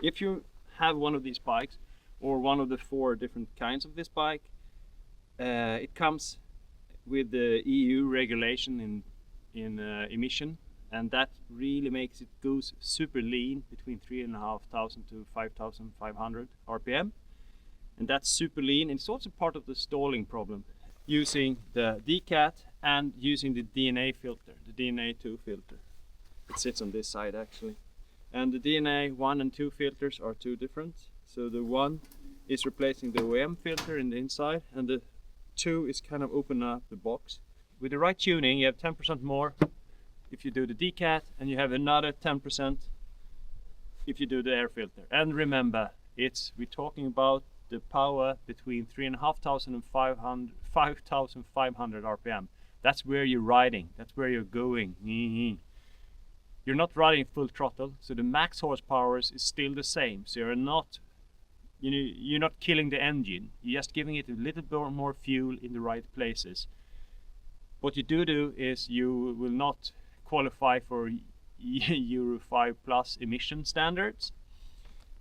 If you have one of these bikes, or one of the 4 different kinds of this bike, it comes with the EU regulation in emission, and that really makes it goes super lean between 3,500 to 5,500 RPM, and that's super lean. And it's also part of the stalling problem using the DeCat and using the DNA filter, the DNA2 filter. It sits on this side actually, and the DNA 1 and 2 filters are 2 different. So the 1 is replacing the OEM filter in the inside, and the 2 is kind of opening up the box. With the right tuning, you have 10% more if you do the DeCat, and you have another 10% if you do the air filter. And remember, we're talking about the power between 3,500 and 5,500 RPM. That's where you're riding, that's where you're going. You're not riding full throttle, so the max horsepower is still the same. So you're not killing the engine, you're just giving it a little bit more fuel in the right places. What you do is you will not qualify for Euro 5 plus emission standards,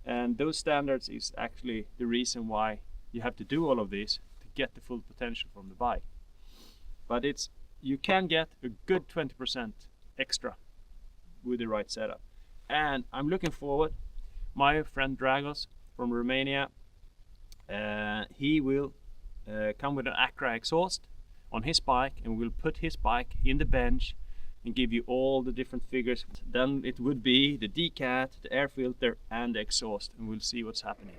and those standards is actually the reason why you have to do all of this to get the full potential from the bike. But you can get a good 20% extra with the right setup, and I'm looking forward. My friend Dragos from Romania, he will come with an Acra exhaust on his bike, and we'll put his bike in the bench and give you all the different figures. Then it would be the DeCat, the air filter and the exhaust, and we'll see what's happening.